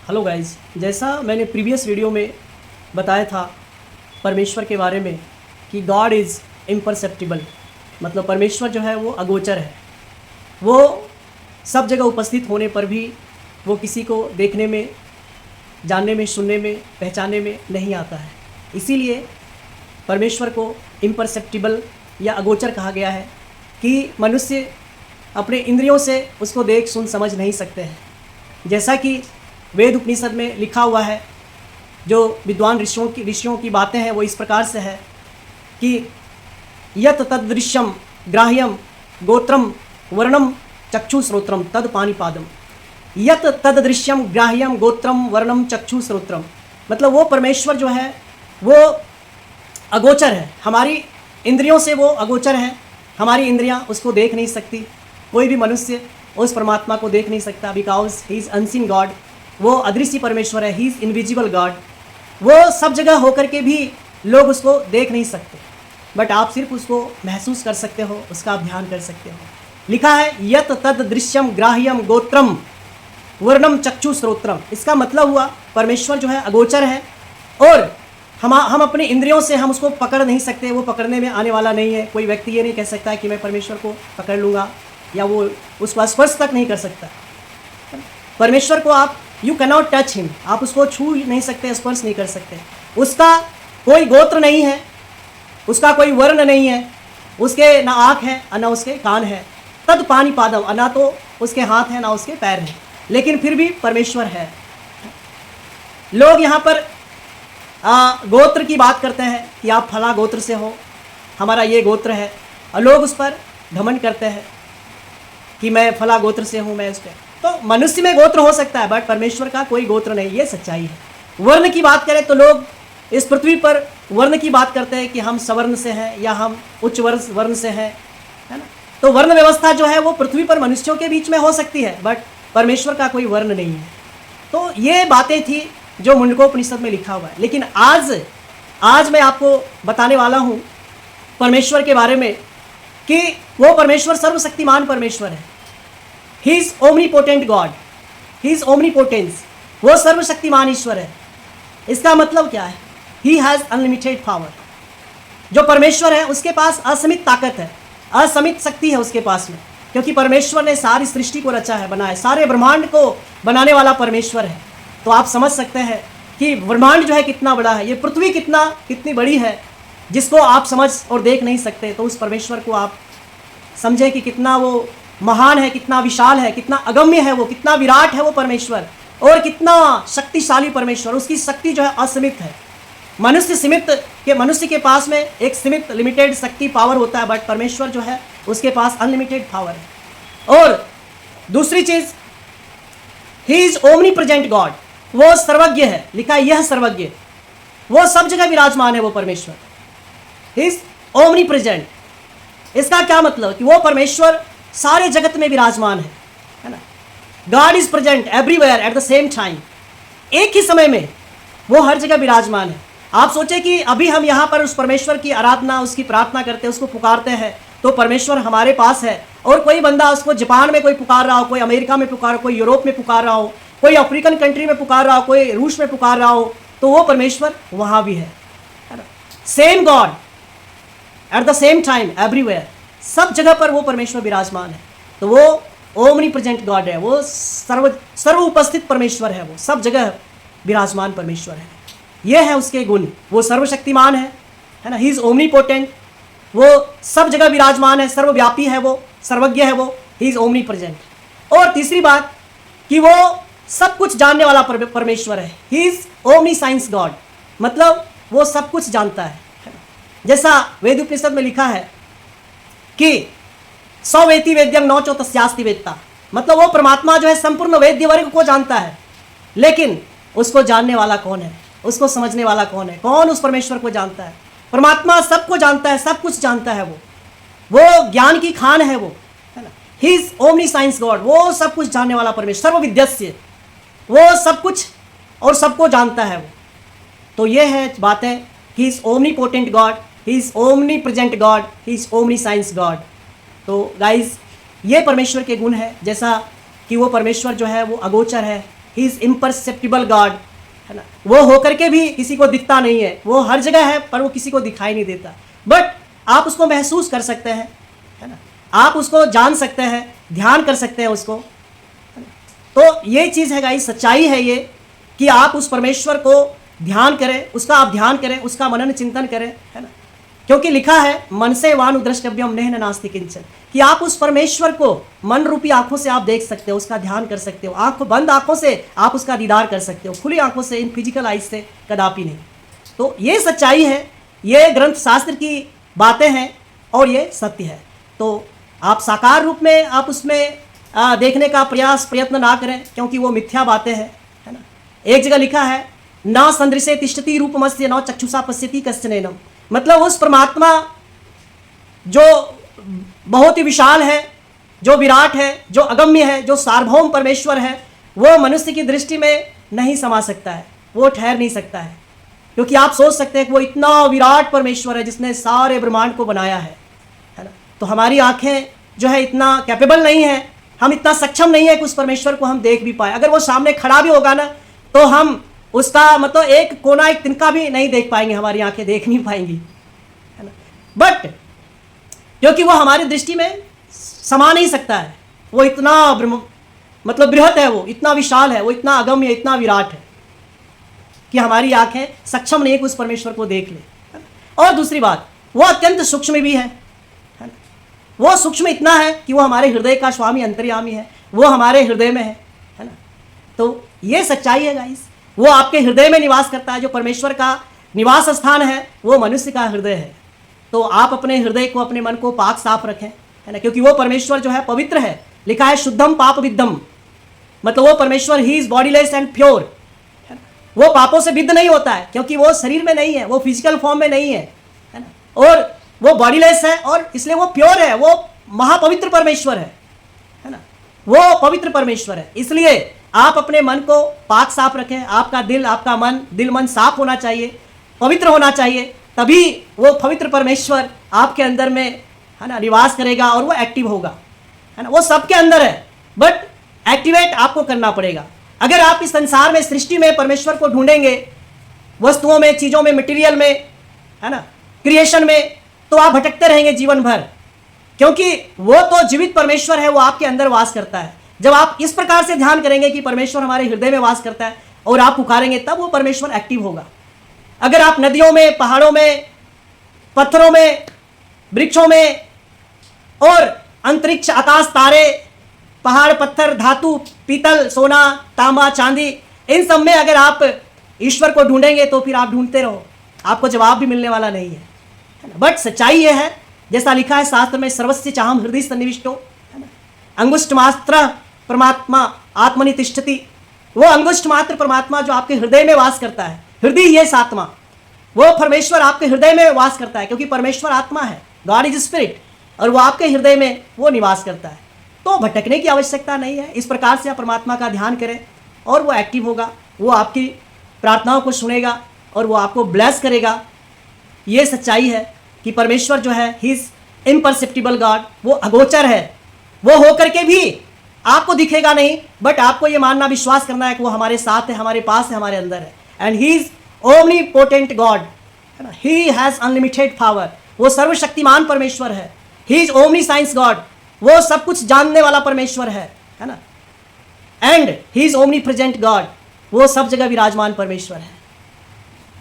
Hello guys, जैसा मैंने previous video में बताया था परमेश्वर के बारे में कि गॉड इज़ इम्परसेप्टिबल, मतलब परमेश्वर जो है वो अगोचर है। वो सब जगह उपस्थित होने पर भी वो किसी को देखने में, जानने में, सुनने में, पहचानने में नहीं आता है। इसीलिए परमेश्वर को इम्परसेप्टिबल या अगोचर कहा गया है कि मनुष्य अपने इंद्रियों से उसको देख सुन समझ नहीं सकते हैं। जैसा कि वेद उपनिषद में लिखा हुआ है, जो विद्वान ऋषियों की बातें हैं वो इस प्रकार से है कि यत तदृश्यम ग्राह्यम गोत्रम वर्णम चक्षु श्रोत्रम तद पाणिपादम। यत तदृश्यम ग्राह्यम गोत्रम वर्णम चक्षु श्रोत्रम, मतलब वो परमेश्वर जो है वो अगोचर है। हमारी इंद्रियों से वो अगोचर है, हमारी इंद्रियां उसको देख नहीं सकती। कोई भी मनुष्य उस परमात्मा को देख नहीं सकता, because he is unseen God. वो अदृश्य परमेश्वर है, ही इज़ इनविजिबल गॉड। वो सब जगह होकर के भी लोग उसको देख नहीं सकते, बट आप सिर्फ उसको महसूस कर सकते हो, उसका आप ध्यान कर सकते हो। लिखा है यत तद दृश्यम ग्राह्यम गोत्रम वर्णम चक्षु श्रोत्रम। इसका मतलब हुआ परमेश्वर जो है अगोचर है और हम अपने इंद्रियों से हम उसको पकड़ नहीं सकते, वो पकड़ने में आने वाला नहीं है। कोई व्यक्ति ये नहीं कह सकता है कि मैं परमेश्वर को पकड़ लूँगा, या वो उसको स्पर्श तक नहीं कर सकता। परमेश्वर को आप यू कैनॉट टच हिम, आप उसको छू नहीं सकते, स्पर्श नहीं कर सकते। उसका कोई गोत्र नहीं है, उसका कोई वर्ण नहीं है, उसके ना आँख है ना उसके कान है। तद पाणिपादम, ना तो उसके हाथ है ना उसके पैर हैं, लेकिन फिर भी परमेश्वर है। लोग यहाँ पर गोत्र की बात करते हैं कि आप फला गोत्र से हो, हमारा ये गोत्र है, और लोग उस पर घमंड करते हैं कि मैं फला गोत्र से हूँ, मैं उस पर। तो मनुष्य में गोत्र हो सकता है, बट परमेश्वर का कोई गोत्र नहीं, ये सच्चाई है। वर्ण की बात करें तो लोग इस पृथ्वी पर वर्ण की बात करते हैं कि हम सवर्ण से हैं या हम उच्च वर्ण से हैं, है ना। तो वर्ण व्यवस्था जो है वो पृथ्वी पर मनुष्यों के बीच में हो सकती है, बट परमेश्वर का कोई वर्ण नहीं है। तो ये बातें थी जो मुंडकोपनिषद में लिखा हुआ है। लेकिन आज मैं आपको बताने वाला हूँ परमेश्वर के बारे में कि वो परमेश्वर सर्वशक्तिमान परमेश्वर है। He is omnipotent God, he is omnipotence, वो सर्वशक्तिमान ईश्वर है। इसका मतलब क्या है? He has unlimited power. जो परमेश्वर है उसके पास असीमित ताकत है, असीमित शक्ति है उसके पास में, क्योंकि परमेश्वर ने सारी सृष्टि को रचा है, बनाया, सारे ब्रह्मांड को बनाने वाला परमेश्वर है। तो आप समझ सकते हैं कि ब्रह्मांड जो है कितना बड़ा है, ये पृथ्वी कितनी बड़ी है, जिसको आप समझ और देख नहीं सकते। तो उस परमेश्वर को आप समझें कि कितना वो महान है, कितना विशाल है, कितना अगम्य है वो, कितना विराट है वो परमेश्वर, और कितना शक्तिशाली परमेश्वर। उसकी शक्ति जो है असीमित है। मनुष्य के पास में एक सीमित लिमिटेड शक्ति पावर होता है, बट परमेश्वर जो है उसके पास अनलिमिटेड पावर है। और दूसरी चीज, he is omni present God, वो सर्वज्ञ है। लिखा यह सर्वज्ञ, वो सब जगह विराजमान है वो परमेश्वर। He is omni present. इसका क्या मतलब कि वो परमेश्वर सारे जगत में विराजमान है ना। God is present everywhere at the same time, एक ही समय में वो हर जगह विराजमान है। आप सोचें कि अभी हम यहाँ पर उस परमेश्वर की आराधना, उसकी प्रार्थना करते हैं, उसको पुकारते हैं, तो परमेश्वर हमारे पास है। और कोई बंदा उसको जापान में कोई पुकार रहा हो, कोई अमेरिका में पुकार, कोई यूरोप में पुकार रहा हो, कोई अफ्रीकन कंट्री में पुकार रहा हो, कोई रूस में पुकार रहा हो, तो वो परमेश्वर वहाँ भी है ना। Same God at the same time everywhere, सब जगह पर वो परमेश्वर विराजमान है। तो वो ओमनी प्रेजेंट गॉड है, वो सर्व उपस्थित परमेश्वर है, वो सब जगह विराजमान परमेश्वर है। ये है उसके गुण। वो सर्वशक्तिमान है ना, ही इज ओमनीपोटेंट, वो सब जगह विराजमान है, सर्वव्यापी है, वो सर्वज्ञ है, वो ही इज ओमनी प्रेजेंट। और तीसरी बात कि वो सब कुछ जानने वाला परमेश्वर है। He is omni science God, मतलब वो सब कुछ जानता है। जैसा वेद उपनिषद में लिखा है कि सौ वेति वेद्यम नौचो तस्यास्ति वेत्ता, मतलब वो परमात्मा जो है संपूर्ण वेद्य वर्ग को जानता है, लेकिन उसको जानने वाला कौन है, उसको समझने वाला कौन है? कौन उस परमेश्वर को जानता है? परमात्मा सबको जानता है, सब कुछ जानता है, वो ज्ञान की खान है, वो है ना। He is omni science God, वो सब कुछ जानने वाला परमेश्वर, सर्वविद्यस्य, वो सब कुछ और सबको जानता है वो। तो ये है बातें, he is omnipotent God, he is omni present God, he is omni science God. तो गाइज ये परमेश्वर के गुण है, जैसा कि वो परमेश्वर जो है वो अगोचर है, ही इज़ इम्परसेप्टिबल गॉड, है ना। वो होकर के भी किसी को दिखता नहीं है, वो हर जगह है पर वो किसी को दिखाई नहीं देता, बट आप उसको महसूस कर सकते हैं, है ना, आप उसको जान सकते हैं, ध्यान कर सकते हैं उसको। तो ये चीज़ है गाइस, सच्चाई है ये कि आप उस परमेश्वर को ध्यान करें, उसका आप ध्यान करें, उसका मनन चिंतन करें, है ना। क्योंकि लिखा है मन से वान उद्रष्टव्यम नेह नास्ति किंचन, कि आप उस परमेश्वर को मन रूपी आंखों से आप देख सकते हो, उसका ध्यान कर सकते हो, बंद आंखों से आप उसका दीदार कर सकते हो, खुली आंखों से, इन फिजिकल आइज से कदापि नहीं। तो ये सच्चाई है, ये ग्रंथ शास्त्र की बातें हैं और ये सत्य है। तो आप साकार रूप में आप उसमें देखने का प्रयत्न ना करें, क्योंकि वो मिथ्या बातें हैं, है ना। एक जगह लिखा है ना संदृशे तिष्ठति रूपमस्य न चक्षुषा पश्यति कश्चनैनम, मतलब उस परमात्मा जो बहुत ही विशाल है, जो विराट है, जो अगम्य है, जो सार्वभौम परमेश्वर है, वो मनुष्य की दृष्टि में नहीं समा सकता है, वो ठहर नहीं सकता है। क्योंकि आप सोच सकते हैं कि वो इतना विराट परमेश्वर है जिसने सारे ब्रह्मांड को बनाया है ना। तो हमारी आंखें जो है इतना कैपेबल नहीं है, हम इतना सक्षम नहीं है कि उस परमेश्वर को हम देख भी पाए। अगर वो सामने खड़ा भी होगा ना तो हम उसका मतलब एक कोना, एक तिनका भी नहीं देख पाएंगे, हमारी आंखें देख नहीं पाएंगी, है ना। बट क्योंकि वो हमारी दृष्टि में समा नहीं सकता है, वो इतना मतलब बृहत है, वो इतना विशाल है, वो इतना अगम्य, इतना विराट है कि हमारी आंखें सक्षम नहीं है कि उस परमेश्वर को देख ले। और दूसरी बात, वो अत्यंत सूक्ष्म भी है ना। वो सूक्ष्म इतना है कि वो हमारे हृदय का स्वामी अंतर्यामी है, वो हमारे हृदय में है ना। तो ये सच्चाई है गाइस, वो आपके हृदय में निवास करता है। जो परमेश्वर का निवास स्थान है वो मनुष्य का हृदय है। तो आप अपने हृदय को, अपने मन को पाक साफ रखें, है ना, क्योंकि वो परमेश्वर जो है पवित्र है। लिखा है शुद्धम पाप विद्धम, मतलब वो परमेश्वर he is bodiless and pure, वो पापों से विद्ध नहीं होता है, क्योंकि वो शरीर में नहीं है, वो फिजिकल फॉर्म में नहीं है ना, और वो बॉडीलेस है और इसलिए वो प्योर है, वो महापवित्र परमेश्वर है ना, वो पवित्र परमेश्वर है। इसलिए आप अपने मन को पाक साफ रखें, आपका दिल, आपका मन, दिल मन साफ होना चाहिए, पवित्र होना चाहिए, तभी वो पवित्र परमेश्वर आपके अंदर में, है ना, निवास करेगा और वो एक्टिव होगा, है ना। वो सबके अंदर है, बट एक्टिवेट आपको करना पड़ेगा। अगर आप इस संसार में, सृष्टि में परमेश्वर को ढूंढेंगे, वस्तुओं में, चीज़ों में, मटेरियल में, है ना, क्रिएशन में, तो आप भटकते रहेंगे जीवन भर, क्योंकि वो तो जीवित परमेश्वर है, वो आपके अंदर वास करता है। जब आप इस प्रकार से ध्यान करेंगे कि परमेश्वर हमारे हृदय में वास करता है और आप पुकारेंगे, तब वो परमेश्वर एक्टिव होगा। अगर आप नदियों में, पहाड़ों में, पत्थरों में, वृक्षों में और अंतरिक्ष, आकाश, तारे, पहाड़, पत्थर, धातु, पीतल, सोना, तांबा, चांदी, इन सब में अगर आप ईश्वर को ढूंढेंगे तो फिर आप ढूंढते रहो, आपको जवाब भी मिलने वाला नहीं है ना। बट सच्चाई ये है, जैसा लिखा है शास्त्र में, सर्वस्य चाहम हृदय सन्निविष्टो, है ना, अंगुष्ठ मात्र परमात्मा आत्मनि तिष्ठति। वो अंगुष्ठ मात्र परमात्मा जो आपके हृदय में वास करता है, हृदय ये आत्मा, वो परमेश्वर आपके हृदय में वास करता है, क्योंकि परमेश्वर आत्मा है, गॉड इज स्पिरिट, और वो आपके हृदय में वो निवास करता है। तो भटकने की आवश्यकता नहीं है। इस प्रकार से आप परमात्मा का ध्यान करें और वो एक्टिव होगा, वो आपकी प्रार्थनाओं को सुनेगा और वो आपको ब्लेस करेगा। ये सच्चाई है कि परमेश्वर जो है, ही इज इम्परसेप्टिबल गॉड, वो अगोचर है, वो होकर के भी आपको दिखेगा नहीं, बट आपको ये मानना, विश्वास करना है कि वो हमारे साथ है, हमारे पास है, हमारे अंदर है। And he is omnipotent God, है ना, ही हैज़ अनलिमिटेड पावर, वो सर्वशक्तिमान परमेश्वर है। ही इज ओमनीसाइंस गॉड, वो सब कुछ जानने वाला परमेश्वर है ना। And he is omni present God, वो सब जगह विराजमान परमेश्वर है।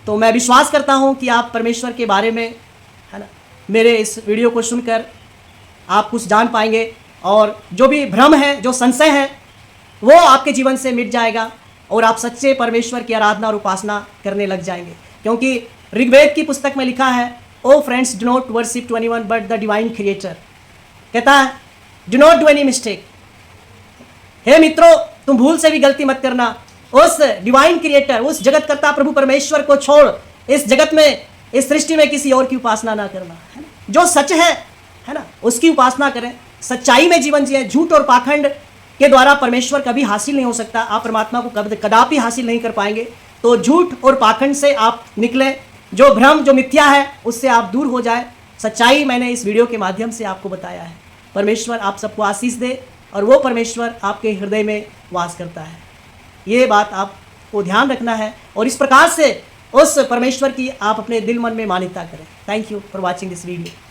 तो मैं विश्वास करता हूँ कि आप परमेश्वर के बारे में, है ना, मेरे इस वीडियो को सुनकर आप कुछ जान पाएंगे, और जो भी भ्रम है, जो संशय है, वो आपके जीवन से मिट जाएगा और आप सच्चे परमेश्वर की आराधना और उपासना करने लग जाएंगे। क्योंकि ऋग्वेद की पुस्तक में लिखा है, oh friends, do not worship to anyone but the divine creator. कहता है, do not do any mistake, हे मित्रों, तुम भूल से भी गलती मत करना, उस डिवाइन क्रिएटर, उस जगतकर्ता प्रभु परमेश्वर को छोड़ इस जगत में, इस सृष्टि में किसी और की उपासना ना करना, है ना। जो सच है ना, उसकी उपासना करें, सच्चाई में जीवन जिए। झूठ और पाखंड के द्वारा परमेश्वर कभी हासिल नहीं हो सकता, आप परमात्मा को कदापि हासिल नहीं कर पाएंगे। तो झूठ और पाखंड से आप निकलें, जो भ्रम, जो मिथ्या है, उससे आप दूर हो जाए। सच्चाई मैंने इस वीडियो के माध्यम से आपको बताया है। परमेश्वर आप सबको आशीष दे और वो परमेश्वर आपके हृदय में वास करता है। ये बात आपको ध्यान रखना है और इस प्रकार से उस परमेश्वर की आप अपने दिल मन में मान्यता करें। Thank you for watching this video.